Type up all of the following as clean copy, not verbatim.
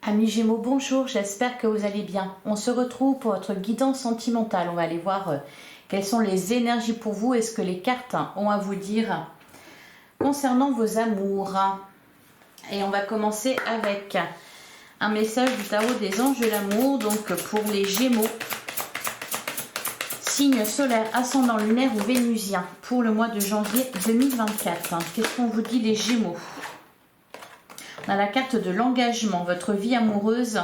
Amis Gémeaux, bonjour, j'espère que vous allez bien. On se retrouve pour votre guidance sentimentale. On va aller voir quelles sont les énergies pour vous et ce que les cartes ont à vous dire concernant vos amours. Et on va commencer avec un message du tarot des anges de l'amour. Donc pour les Gémeaux, signe solaire, ascendant lunaire ou vénusien pour le mois de janvier 2024. Qu'est-ce qu'on vous dit les Gémeaux? On a la carte de l'engagement. Votre vie amoureuse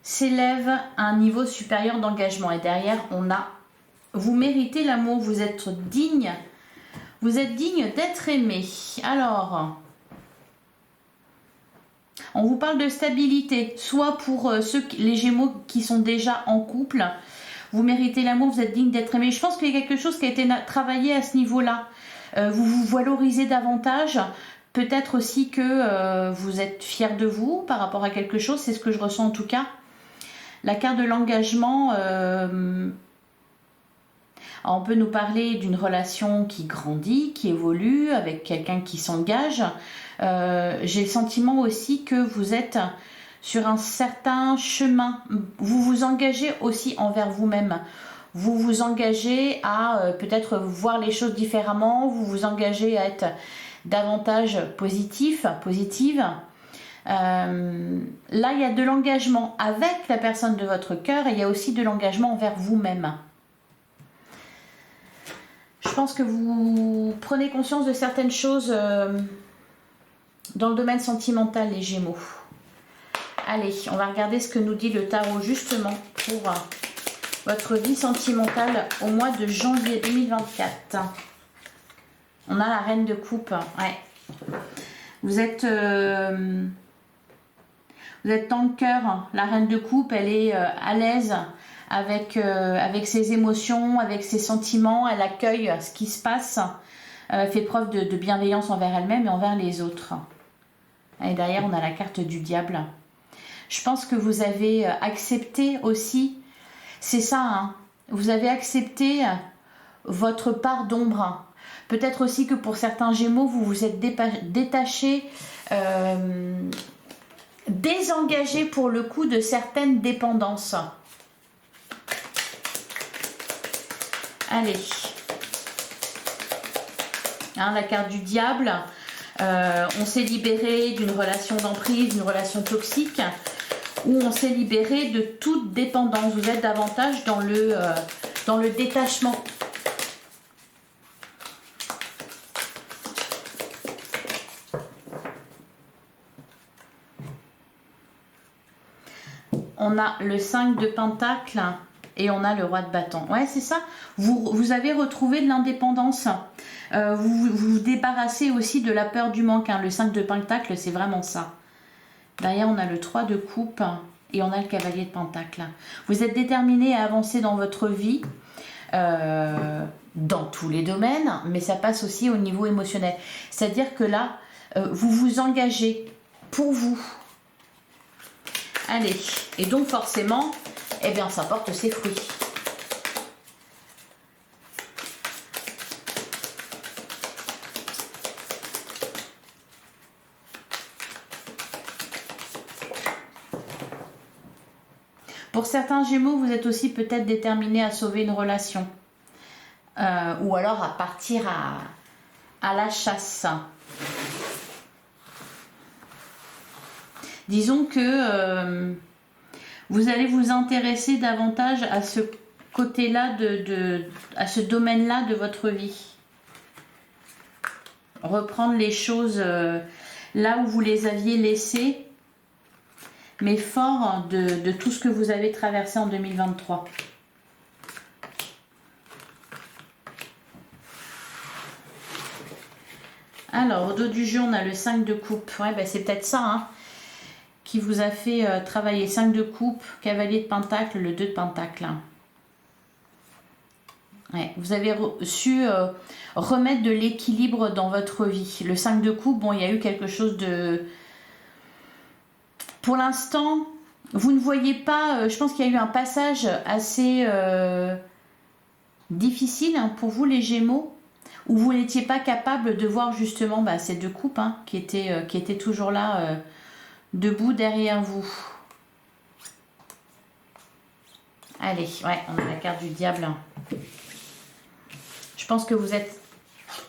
s'élève à un niveau supérieur d'engagement. Et derrière, on a vous méritez l'amour, vous êtes digne. Vous êtes digne d'être aimé. Alors, on vous parle de stabilité, soit pour les Gémeaux qui sont déjà en couple. Vous méritez l'amour, vous êtes digne d'être aimé. Je pense qu'il y a quelque chose qui a été travaillé à ce niveau-là. Vous vous valorisez davantage. Peut-être aussi que vous êtes fier de vous par rapport à quelque chose, c'est ce que je ressens en tout cas. La carte de l'engagement, on peut nous parler d'une relation qui grandit, qui évolue, avec quelqu'un qui s'engage. J'ai le sentiment aussi que vous êtes sur un certain chemin. Vous vous engagez aussi envers vous-même. Vous vous engagez à peut-être voir les choses différemment, vous vous engagez à être davantage positive. Là, il y a de l'engagement avec la personne de votre cœur et il y a aussi de l'engagement envers vous-même. Je pense que vous prenez conscience de certaines choses dans le domaine sentimental, les Gémeaux. Allez, on va regarder ce que nous dit le tarot justement pour votre vie sentimentale au mois de janvier 2024. On a la reine de coupe. Ouais. Vous êtes dans le cœur. La reine de coupe, elle est à l'aise avec ses émotions, avec ses sentiments. Elle accueille ce qui se passe. Elle fait preuve de bienveillance envers elle-même et envers les autres. Et derrière, on a la carte du diable. Je pense que vous avez accepté aussi, c'est ça, hein, vous avez accepté votre part d'ombre. Peut-être aussi que pour certains Gémeaux, vous vous êtes détaché, désengagé pour le coup de certaines dépendances. Allez. Hein, la carte du diable. On s'est libéré d'une relation d'emprise, d'une relation toxique, où on s'est libéré de toute dépendance. Vous êtes davantage dans le détachement. On a le 5 de Pentacle et on a le roi de bâton. Ouais, c'est ça. Vous avez retrouvé de l'indépendance. Vous vous débarrassez aussi de la peur du manque. Hein. Le 5 de Pentacle, c'est vraiment ça. Derrière, on a le 3 de coupe et on a le cavalier de Pentacle. Vous êtes déterminé à avancer dans votre vie, dans tous les domaines, mais ça passe aussi au niveau émotionnel. C'est-à-dire que là, vous vous engagez pour vous. Allez, et donc forcément, eh bien, ça porte ses fruits. Pour certains Gémeaux, vous êtes aussi peut-être déterminé à sauver une relation. Ou alors à partir à la chasse. Disons que vous allez vous intéresser davantage à ce côté-là, à ce domaine-là de votre vie. Reprendre les choses là où vous les aviez laissées, mais fort de tout ce que vous avez traversé en 2023. Alors, au dos du jeu, on a le 5 de coupe. Ouais, ben c'est peut-être ça, hein, qui vous a fait travailler. 5 de coupe, cavalier de pentacle, le 2 de pentacle. Ouais, vous avez su remettre de l'équilibre dans votre vie. Le 5 de coupe, bon, il y a eu quelque chose de... Pour l'instant, vous ne voyez pas... je pense qu'il y a eu un passage assez difficile hein, pour vous, les Gémeaux, où vous n'étiez pas capable de voir justement ces deux coupes hein, qui étaient toujours là debout derrière vous. Allez, ouais, on a la carte du diable. Je pense que vous êtes,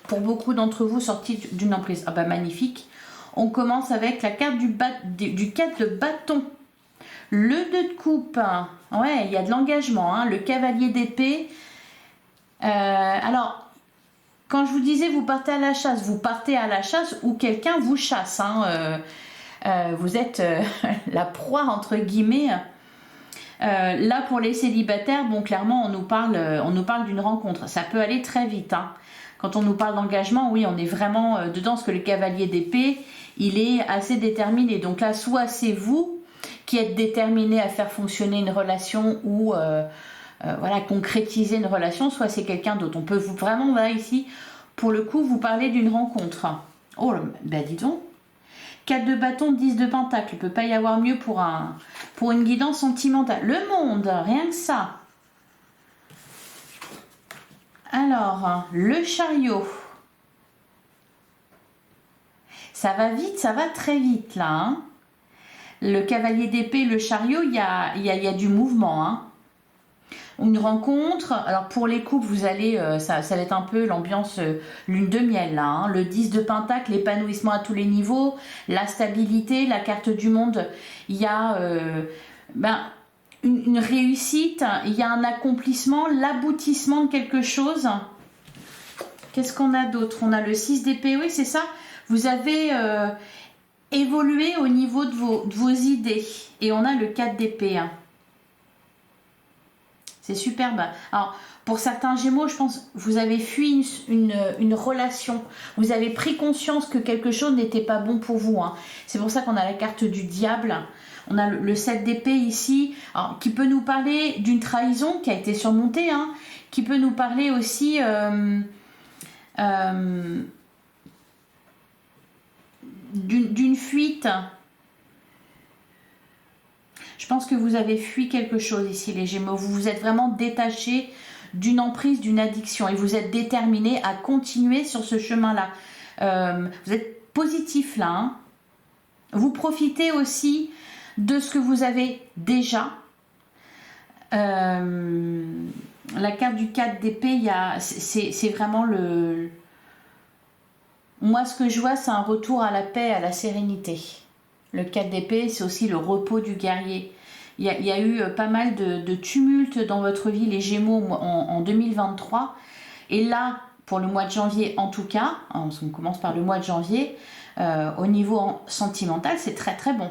pour beaucoup d'entre vous, sortis d'une emprise. Ah bah magnifique. On commence avec la carte du 4 de bâton. Le 2 de coupe. Ouais, il y a de l'engagement. Hein. Le cavalier d'épée. Alors, quand je vous disais vous partez à la chasse, vous partez à la chasse ou quelqu'un vous chasse. Hein. Vous êtes la proie, entre guillemets. Là, pour les célibataires, bon, clairement, on nous parle d'une rencontre. Ça peut aller très vite. Hein. Quand on nous parle d'engagement, oui, on est vraiment dedans, parce que le cavalier d'épée, il est assez déterminé. Donc là, soit c'est vous qui êtes déterminé à faire fonctionner une relation ou voilà, concrétiser une relation, soit c'est quelqu'un d'autre. On peut vraiment, là, ici, pour le coup, vous parler d'une rencontre. Oh, ben dis donc. 4 de bâton, 10 de pentacle. Il ne peut pas y avoir mieux pour une guidance sentimentale. Le monde, rien que ça. Alors, le chariot. Ça va vite, ça va très vite là. Hein. Le cavalier d'épée, le chariot, il y a du mouvement. Hein. Une rencontre, alors pour les couples, vous allez, ça va être un peu l'ambiance lune de miel là. Hein. Le 10 de pentacle, l'épanouissement à tous les niveaux, la stabilité, la carte du monde. Il y a une réussite, il y a un accomplissement, l'aboutissement de quelque chose. Qu'est-ce qu'on a d'autre? On a le 6 d'épée, oui c'est ça. Vous avez évolué au niveau de vos idées. Et on a le 4 d'épée. Hein. C'est superbe. Alors, pour certains Gémeaux, je pense que vous avez fui une relation. Vous avez pris conscience que quelque chose n'était pas bon pour vous. Hein. C'est pour ça qu'on a la carte du diable. On a le 7 d'épée ici, alors, qui peut nous parler d'une trahison qui a été surmontée, hein, qui peut nous parler aussi d'une fuite. Je pense que vous avez fui quelque chose ici, les Gémeaux. Vous vous êtes vraiment détachés d'une emprise, d'une addiction et vous êtes déterminés à continuer sur ce chemin-là. Vous êtes positif là. Hein. Vous profitez aussi de ce que vous avez déjà. La carte du 4 d'épée, c'est vraiment le... Moi, ce que je vois, c'est un retour à la paix, à la sérénité. Le 4 d'épée, c'est aussi le repos du guerrier. Il y a eu pas mal de tumultes dans votre vie, les Gémeaux, en 2023. Et là, pour le mois de janvier en tout cas, on commence par le mois de janvier, au niveau sentimental, c'est très très bon.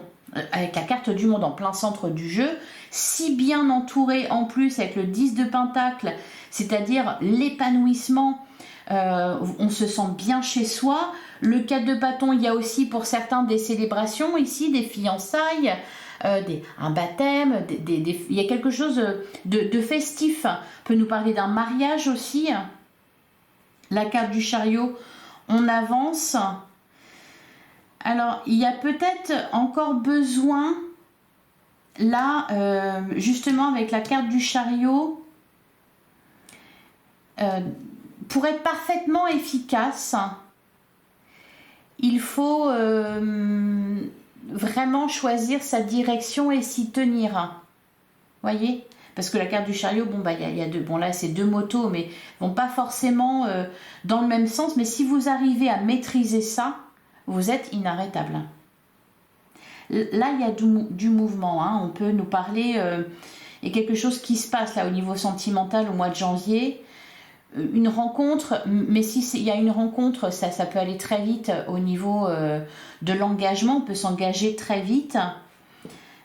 Avec la carte du monde en plein centre du jeu, si bien entouré en plus avec le 10 de pentacle, c'est-à-dire l'épanouissement, on se sent bien chez soi. Le 4 de bâton, il y a aussi pour certains des célébrations ici, des fiançailles, un baptême, il y a quelque chose de festif. On peut nous parler d'un mariage aussi. La carte du chariot, on avance. Alors, il y a peut-être encore besoin, là, justement avec la carte du chariot, pour être parfaitement efficace, il faut vraiment choisir sa direction et s'y tenir. Voyez ? Parce que la carte du chariot, bon, bah, y a deux, bon là c'est deux motos, mais vont pas forcément dans le même sens. Mais si vous arrivez à maîtriser ça, vous êtes inarrêtable. Là, il y a du mouvement. Hein. On peut nous parler, il y a quelque chose qui se passe là au niveau sentimental au mois de janvier. Une rencontre, mais si il y a une rencontre, ça peut aller très vite au niveau de l'engagement. On peut s'engager très vite.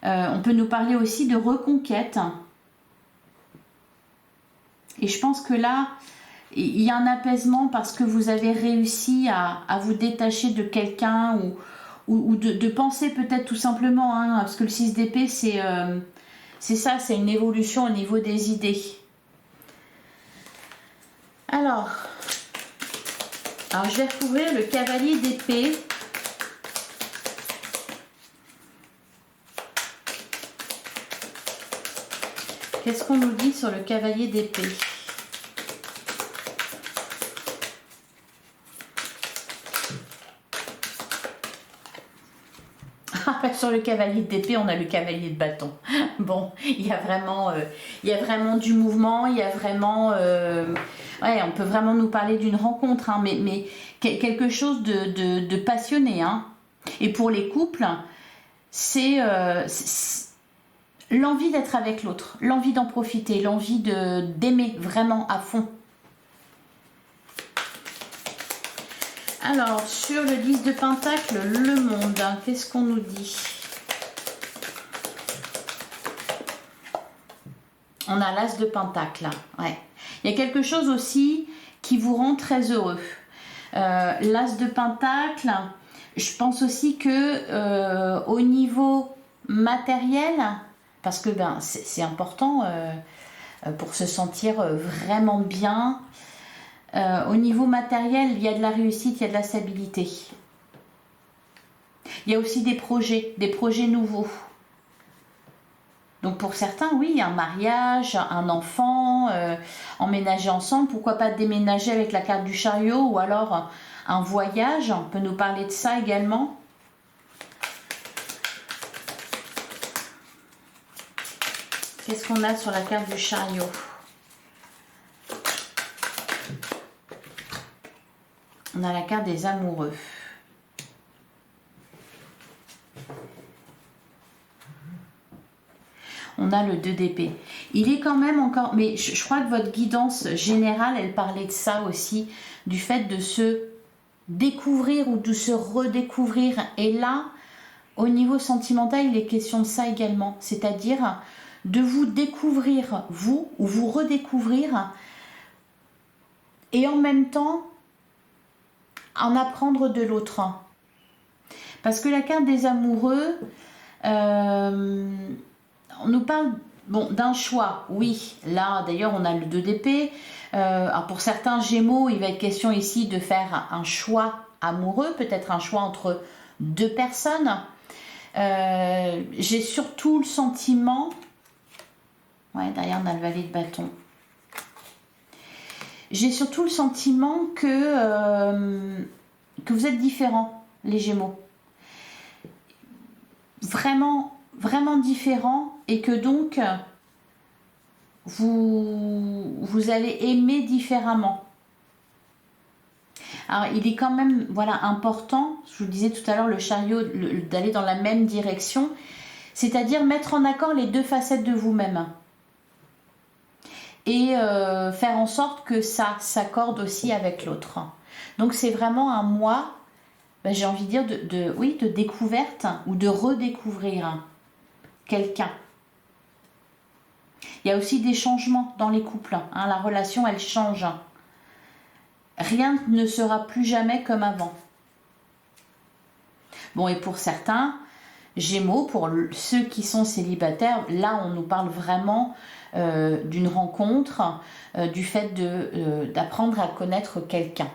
On peut nous parler aussi de reconquête. Et je pense que là, il y a un apaisement parce que vous avez réussi à vous détacher de quelqu'un ou de penser peut-être tout simplement, hein, parce que le 6 d'épée, c'est ça, c'est une évolution au niveau des idées. Alors, je vais recouvrir le cavalier d'épée. Qu'est-ce qu'on nous dit sur le cavalier d'épée? sur le cavalier d'épée, on a le cavalier de bâton. Bon, il y a vraiment du mouvement, il y a vraiment... ouais, on peut vraiment nous parler d'une rencontre, hein, mais quelque chose de passionné. Hein. Et pour les couples, c'est l'envie d'être avec l'autre, l'envie d'en profiter, l'envie d'aimer vraiment à fond. Alors, sur le 10 de Pentacle, le monde, hein, qu'est-ce qu'on nous dit? On a l'As de Pentacle. Ouais. Il y a quelque chose aussi qui vous rend très heureux. L'As de Pentacle, je pense aussi que au niveau matériel, parce que ben, c'est important pour se sentir vraiment bien, au niveau matériel, il y a de la réussite, il y a de la stabilité. Il y a aussi des projets nouveaux. Donc pour certains, oui, un mariage, un enfant, emménager ensemble, pourquoi pas déménager avec la carte du chariot ou alors un voyage, on peut nous parler de ça également. Qu'est-ce qu'on a sur la carte du chariot? On a la carte des amoureux. On a le 2 d'épée. Il est quand même encore... Mais je crois que votre guidance générale, elle parlait de ça aussi, du fait de se découvrir ou de se redécouvrir. Et là, au niveau sentimental, il est question de ça également. C'est-à-dire de vous découvrir, vous, ou vous redécouvrir, et en même temps, en apprendre de l'autre. Parce que la carte des amoureux... on nous parle d'un choix, oui, là d'ailleurs on a le 2 d'épée, pour certains Gémeaux il va être question ici de faire un choix amoureux, peut-être un choix entre deux personnes. J'ai surtout le sentiment, ouais derrière on a le valet de bâton, j'ai surtout le sentiment que vous êtes différents les Gémeaux, vraiment différents, et que donc vous allez aimer différemment. Alors il est quand même important, je vous disais tout à l'heure, le chariot, d'aller dans la même direction, c'est-à-dire mettre en accord les deux facettes de vous-même et faire en sorte que ça s'accorde aussi avec l'autre. Donc c'est vraiment un mois, j'ai envie de dire, de découverte ou de redécouvrir quelqu'un. Il y a aussi des changements dans les couples, hein, la relation elle change, rien ne sera plus jamais comme avant. Bon, et pour certains Gémeaux, pour ceux qui sont célibataires, là on nous parle vraiment d'une rencontre, du fait d'apprendre à connaître quelqu'un.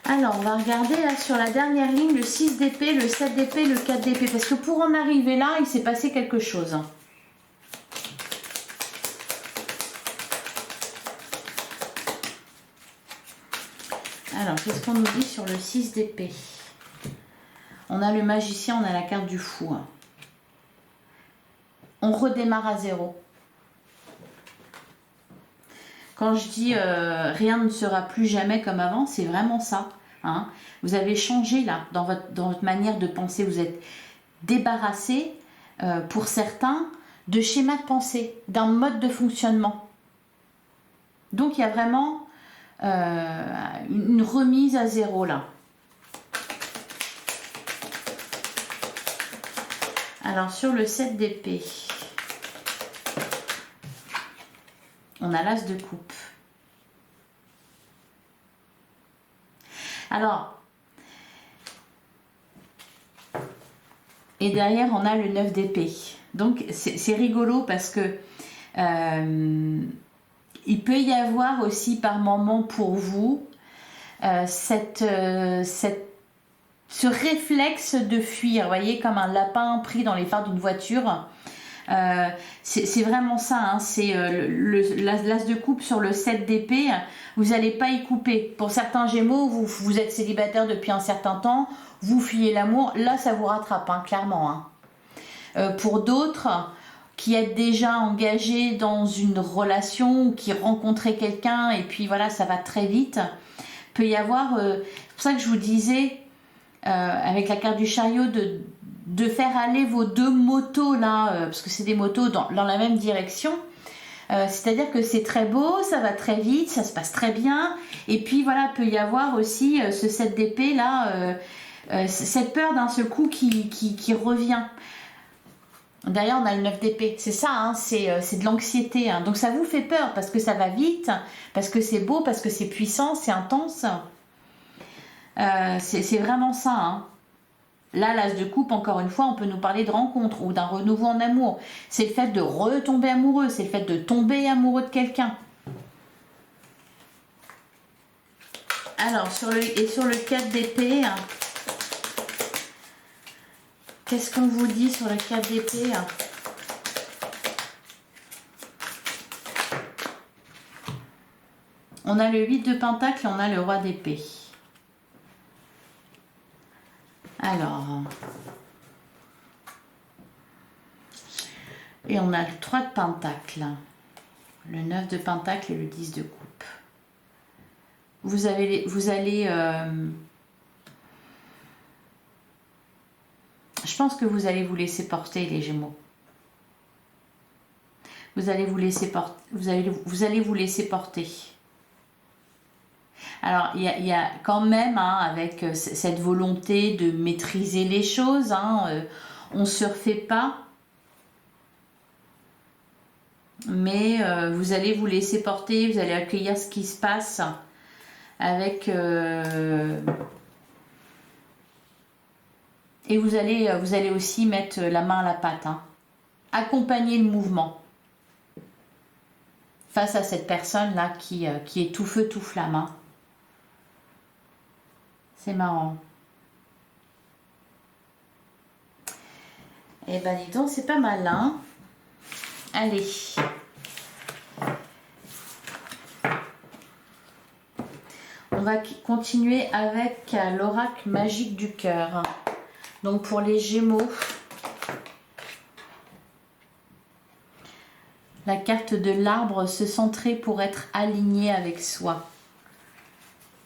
Alors, on va regarder là sur la dernière ligne, le 6 d'épée, le 7 d'épée, le 4 d'épée. Parce que pour en arriver là, il s'est passé quelque chose. Alors, qu'est-ce qu'on nous dit sur le 6 d'épée? On a le magicien, on a la carte du fou. On redémarre à zéro. Quand je dis rien ne sera plus jamais comme avant, c'est vraiment ça. Hein. Vous avez changé là dans votre manière de penser. Vous êtes débarrassé, pour certains, de schémas de pensée, d'un mode de fonctionnement. Donc il y a vraiment une remise à zéro là. Alors sur le 7 d'épée, on a l'as de coupe. Alors, et derrière on a le 9 d'épée. Donc c'est rigolo parce que il peut y avoir aussi par moment pour vous ce réflexe de fuir, vous voyez, comme un lapin pris dans les phares d'une voiture. C'est vraiment ça, hein, c'est l'as de coupe sur le 7 d'épée, vous n'allez pas y couper. Pour certains Gémeaux, vous êtes célibataire depuis un certain temps, vous fuyez l'amour, là ça vous rattrape, hein, clairement. Hein. Pour d'autres qui êtes déjà engagés dans une relation ou qui rencontraient quelqu'un et puis voilà, ça va très vite, peut y avoir, c'est pour ça que je vous disais, avec la carte du chariot, de faire aller vos deux motos là, parce que c'est des motos dans la même direction. C'est-à-dire que c'est très beau, ça va très vite, ça se passe très bien. Et puis voilà, peut y avoir aussi ce 7 d'épée là, cette peur d'un seul coup qui revient. Derrière, on a le 9 d'épée. C'est ça, hein, c'est de l'anxiété. Hein. Donc ça vous fait peur parce que ça va vite, parce que c'est beau, parce que c'est puissant, c'est intense. C'est vraiment ça. Hein. Là, l'as de coupe, encore une fois, on peut nous parler de rencontre ou d'un renouveau en amour. C'est le fait de retomber amoureux, c'est le fait de tomber amoureux de quelqu'un. Alors, sur le 4 d'épée, qu'est-ce qu'on vous dit sur le 4 d'épée? On a le 8 de pentacle et on a le roi d'épée. Alors, et on a le 3 de pentacle, le 9 de pentacle et le 10 de coupe. Vous allez, je pense que vous allez vous laisser porter, les Gémeaux. Vous allez vous laisser porter. Vous allez vous laisser porter. Alors, il y a quand même, hein, avec cette volonté de maîtriser les choses, hein, on ne se refait pas. Mais vous allez vous laisser porter, vous allez accueillir ce qui se passe avec... et vous allez aussi mettre la main à la pâte. Hein. Accompagner le mouvement face à cette personne-là qui est tout feu, tout flamme. Hein. C'est marrant. Eh ben dis donc, c'est pas mal, hein. Allez. On va continuer avec l'oracle magique du cœur. Donc pour les Gémeaux, la carte de l'arbre, se centrer pour être aligné avec soi.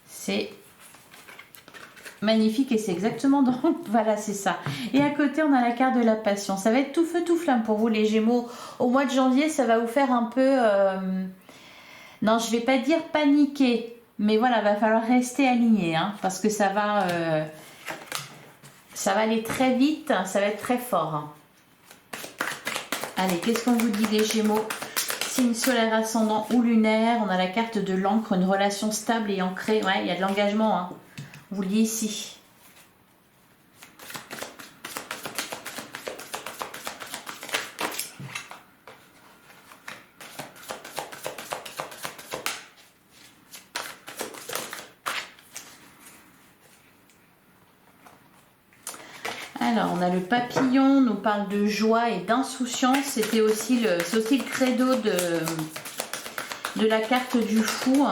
C'est magnifique et c'est exactement dans... Voilà, c'est ça. Et à côté, on a la carte de la passion. Ça va être tout feu, tout flamme pour vous, les Gémeaux. Au mois de janvier, ça va vous faire un peu... Non, je vais pas dire paniquer. Mais voilà, va falloir rester aligné. Hein, parce que ça va aller très vite. Ça va être très fort. Hein. Allez, qu'est-ce qu'on vous dit, les Gémeaux? Signe solaire, ascendant ou lunaire. On a la carte de l'encre, une relation stable et ancrée. Ouais, il y a de l'engagement. Hein. On vous le dit ici. Alors, on a le papillon, on nous parle de joie et d'insouciance. C'est aussi le credo de la carte du fou.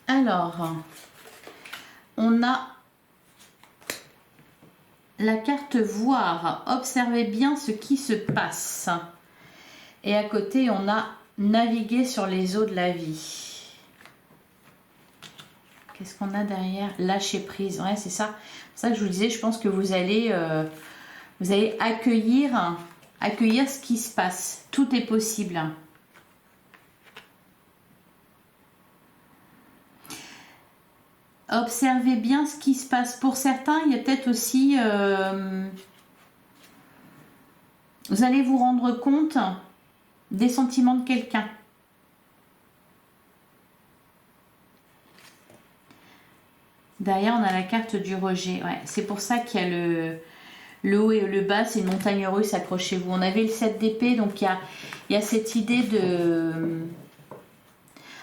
Alors, on a la carte voir. Observez bien ce qui se passe. Et à côté, on a naviguer sur les eaux de la vie. Qu'est-ce qu'on a derrière? Lâcher prise. Ouais, c'est ça. C'est ça que je vous disais. Je pense que vous allez accueillir ce qui se passe. Tout est possible. Observez bien ce qui se passe. Pour certains, il y a peut-être aussi... vous allez vous rendre compte des sentiments de quelqu'un. Derrière, on a la carte du rejet. Ouais, c'est pour ça qu'il y a le haut et le bas, c'est une montagne russe, accrochez-vous. On avait le 7 d'épée, donc il y a cette idée de...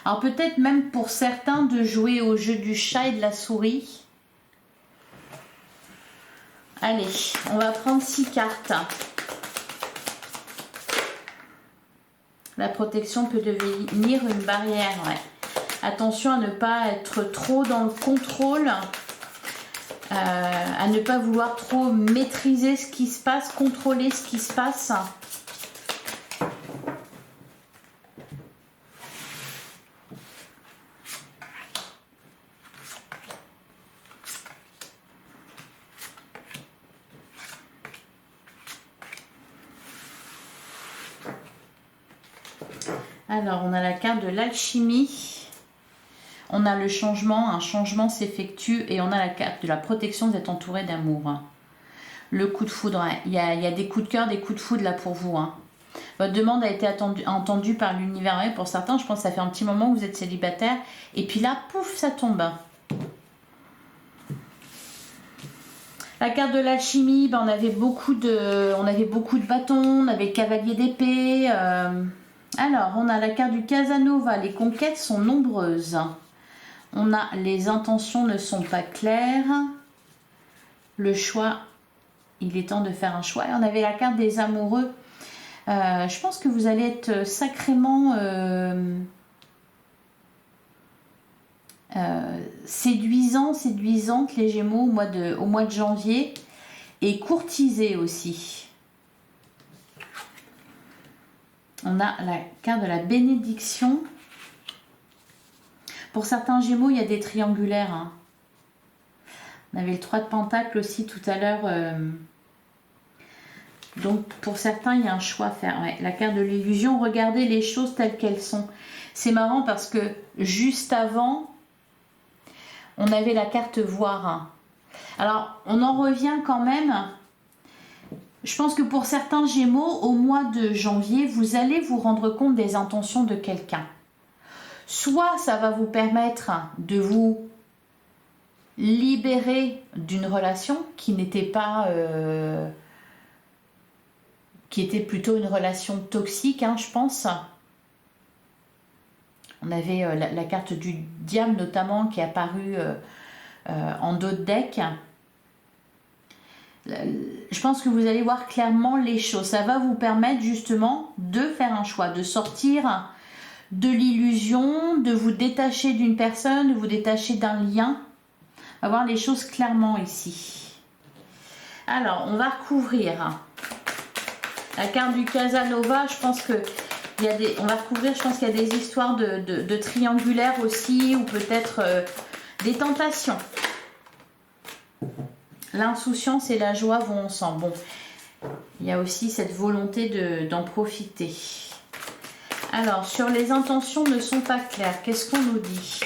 Alors peut-être même pour certains de jouer au jeu du chat et de la souris. Allez, on va prendre 6 cartes. La protection peut devenir une barrière. Ouais. Attention à ne pas être trop dans le contrôle, à ne pas vouloir trop maîtriser ce qui se passe, contrôler ce qui se passe. Alors, on a la carte de l'alchimie. On a le changement, un changement s'effectue et on a la carte de la protection, vous êtes entouré d'amour. Le coup de foudre, il y a des coups de cœur, des coups de foudre là pour vous. Votre demande a été entendue par l'univers. Pour certains, je pense que ça fait un petit moment que vous êtes célibataire. Et puis là, pouf, ça tombe. La carte de l'alchimie, on avait beaucoup de bâtons, on avait le cavalier d'épée. Alors, on a la carte du Casanova. Les conquêtes sont nombreuses. On a les intentions ne sont pas claires. Le choix, il est temps de faire un choix. Et on avait la carte des amoureux. Je pense que vous allez être sacrément séduisante les Gémeaux au mois de janvier. Et courtisés aussi. On a la carte de la bénédiction. Pour certains Gémeaux, il y a des triangulaires. On avait le 3 de Pentacle aussi tout à l'heure. Donc, pour certains, il y a un choix à faire. Ouais, la carte de l'illusion, regardez les choses telles qu'elles sont. C'est marrant parce que juste avant, on avait la carte voir. Alors, on en revient quand même. Je pense que pour certains Gémeaux, au mois de janvier, vous allez vous rendre compte des intentions de quelqu'un. Soit ça va vous permettre de vous libérer d'une relation qui n'était pas... qui était plutôt une relation toxique, je pense. On avait la carte du diable notamment qui est apparue en dos de deck. Je pense que vous allez voir clairement les choses. Ça va vous permettre justement de faire un choix, de sortir de l'illusion, de vous détacher d'une personne, de vous détacher d'un lien. On va voir les choses clairement ici. Alors, on va recouvrir la carte du Casanova. Je pense que on va recouvrir, je pense qu'il y a des histoires de triangulaires aussi, ou peut-être des tentations. L'insouciance et la joie vont ensemble. Bon, il y a aussi cette volonté d'en profiter. Alors, sur les intentions ne sont pas claires. Qu'est-ce qu'on nous dit ?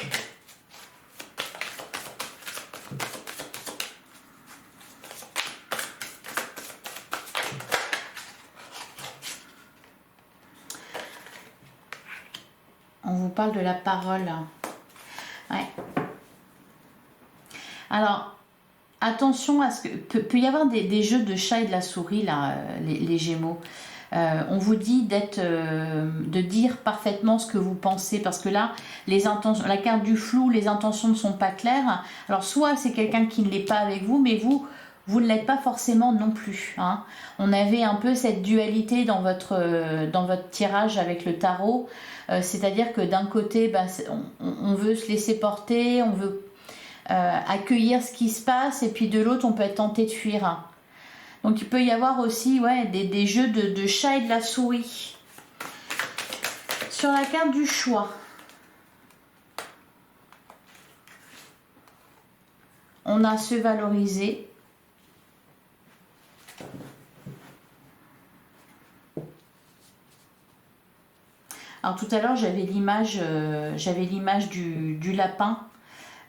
On vous parle de la parole. Ouais. Alors, attention à ce que... Peut y avoir des jeux de chat et de la souris, là, les Gémeaux. On vous dit de dire parfaitement ce que vous pensez, parce que là, la carte du flou, les intentions ne sont pas claires. Alors, soit c'est quelqu'un qui ne l'est pas avec vous, mais vous ne l'êtes pas forcément non plus. On avait un peu cette dualité dans votre tirage avec le tarot. C'est-à-dire que d'un côté, on veut se laisser porter, on veut accueillir ce qui se passe, et puis de l'autre, on peut être tenté de fuir. Donc il peut y avoir aussi des jeux de chat et de la souris. Sur la carte du choix, on a se valoriser. Alors tout à l'heure, j'avais l'image du lapin.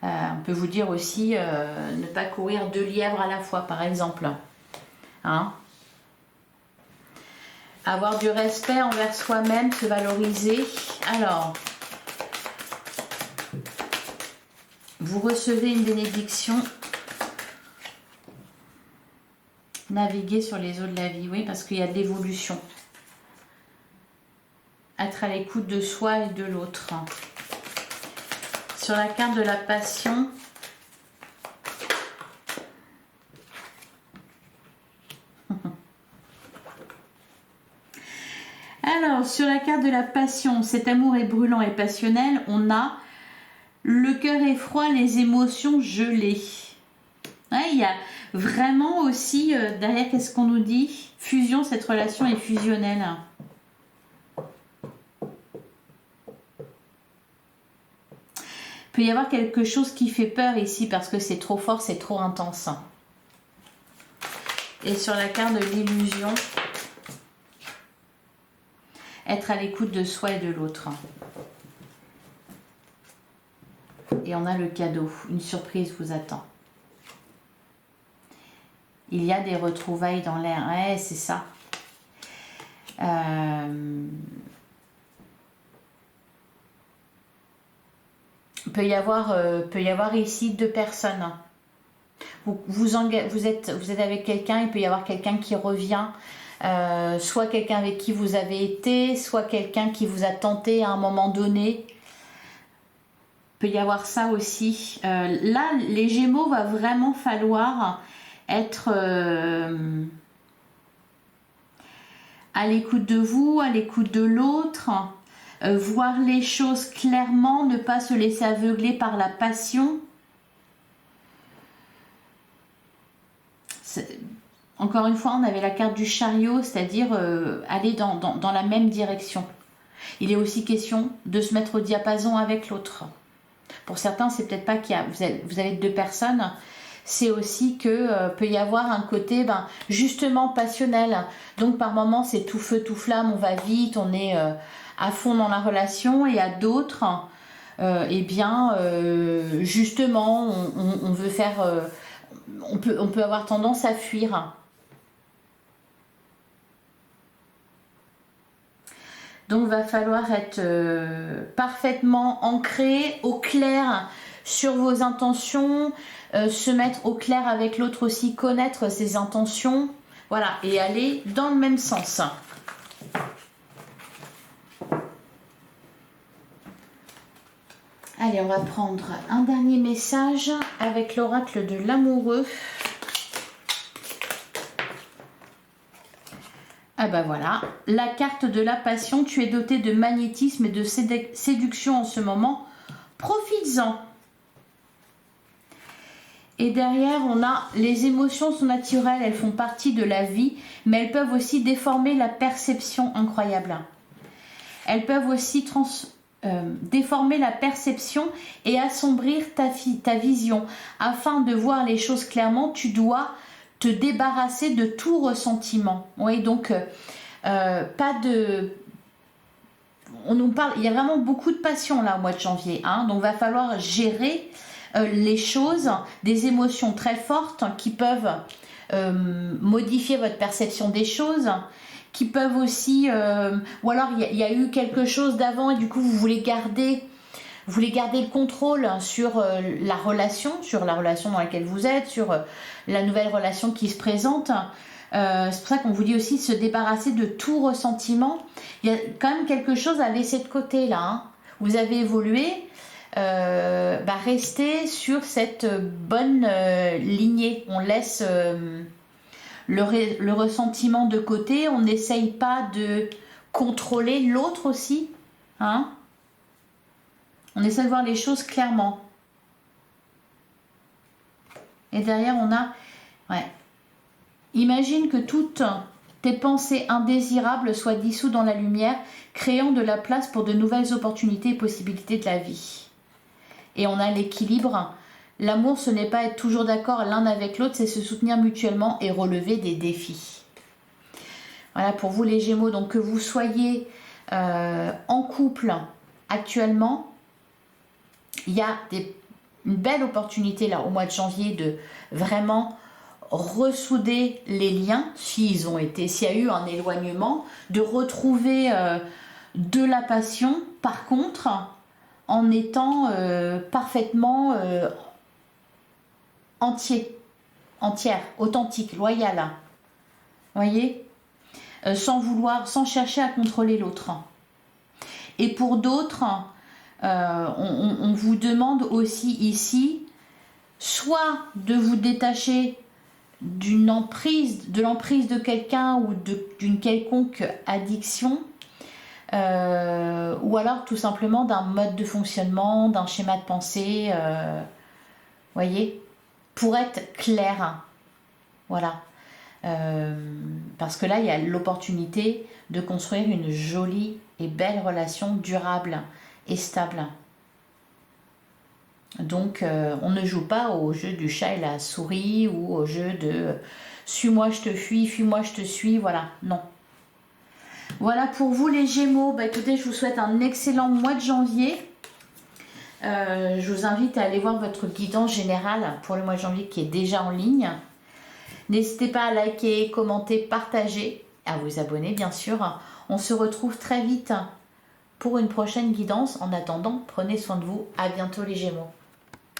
On peut vous dire aussi ne pas courir 2 lièvres à la fois, par exemple. Avoir du respect envers soi-même, se valoriser. Alors, vous recevez une bénédiction. Naviguer sur les eaux de la vie, oui, parce qu'il y a de l'évolution. Être à l'écoute de soi et de l'autre. Sur la carte de la passion, alors sur la carte de la passion, cet amour est brûlant et passionnel, on a le cœur est froid, les émotions gelées. Ouais, il y a vraiment aussi derrière, qu'est-ce qu'on nous dit? Fusion, cette relation est fusionnelle. Il peut y avoir quelque chose qui fait peur ici parce que c'est trop fort, c'est trop intense. Et sur la carte de l'illusion, être à l'écoute de soi et de l'autre. Et on a le cadeau, une surprise vous attend. Il y a des retrouvailles dans l'air, ouais, c'est ça. Peut y avoir ici deux personnes. Vous êtes avec quelqu'un, il peut y avoir quelqu'un qui revient, soit quelqu'un avec qui vous avez été, soit quelqu'un qui vous a tenté à un moment donné. Peut y avoir ça aussi. Là, les Gémeaux, va vraiment falloir être à l'écoute de vous, à l'écoute de l'autre, voir les choses clairement, ne pas se laisser aveugler par la passion. Encore une fois, on avait la carte du chariot, c'est-à-dire aller dans la même direction. Il est aussi question de se mettre au diapason avec l'autre. Pour certains, c'est peut-être pas qu'il y a, vous allez être deux personnes, c'est aussi que peut y avoir un côté justement passionnel. Donc par moments, c'est tout feu, tout flamme, on va vite, on est à fond dans la relation, et à d'autres, justement, on veut faire, on peut avoir tendance à fuir. Donc, va falloir être parfaitement ancré, au clair sur vos intentions, se mettre au clair avec l'autre aussi, connaître ses intentions, voilà, et aller dans le même sens. Allez, on va prendre un dernier message avec l'oracle de l'amoureux. Ah ben voilà, la carte de la passion, tu es doté de magnétisme et de séduction en ce moment, profites-en. Et derrière, on a les émotions sont naturelles, elles font partie de la vie, mais elles peuvent aussi déformer la perception, incroyable. Elles peuvent aussi déformer la perception et assombrir ta vision. Afin de voir les choses clairement, tu dois te débarrasser de tout ressentiment. Oui, donc pas de... On nous parle, il y a vraiment beaucoup de passion là au mois de janvier, hein, donc va falloir gérer les choses, des émotions très fortes qui peuvent modifier votre perception des choses, qui peuvent aussi, ou alors il y a eu quelque chose d'avant et du coup vous voulez garder le contrôle sur la relation dans laquelle vous êtes, sur la nouvelle relation qui se présente. C'est pour ça qu'on vous dit aussi se débarrasser de tout ressentiment. Il y a quand même quelque chose à laisser de côté là. Hein. Vous avez évolué, restez sur cette bonne lignée. On laisse le ressentiment de côté. On n'essaye pas de contrôler l'autre aussi. Hein. On essaie de voir les choses clairement. Et derrière, on a... Ouais. Imagine que toutes tes pensées indésirables soient dissoutes dans la lumière, créant de la place pour de nouvelles opportunités et possibilités de la vie. Et on a l'équilibre. L'amour, ce n'est pas être toujours d'accord l'un avec l'autre, c'est se soutenir mutuellement et relever des défis. Voilà pour vous les Gémeaux. Donc que vous soyez en couple actuellement, il y a une belle opportunité là au mois de janvier de vraiment ressouder les liens s'il y a eu un éloignement, de retrouver de la passion, par contre en étant parfaitement entière, authentique, loyale, voyez, sans chercher à contrôler l'autre. Et pour d'autres, On vous demande aussi ici, soit de vous détacher de l'emprise de quelqu'un ou d'une quelconque addiction, ou alors tout simplement d'un mode de fonctionnement, d'un schéma de pensée, voyez, pour être clair, voilà. Parce que là, il y a l'opportunité de construire une jolie et belle relation durable et stable. Donc, on ne joue pas au jeu du chat et la souris ou au jeu de suis-moi, je te fuis, fuis-moi, je te suis, voilà, non. Voilà pour vous les Gémeaux. Bah, écoutez, je vous souhaite un excellent mois de janvier. Je vous invite à aller voir votre guidance générale pour le mois de janvier qui est déjà en ligne. N'hésitez pas à liker, commenter, partager, à vous abonner bien sûr. On se retrouve très vite pour une prochaine guidance. En attendant, prenez soin de vous. À bientôt les Gémeaux.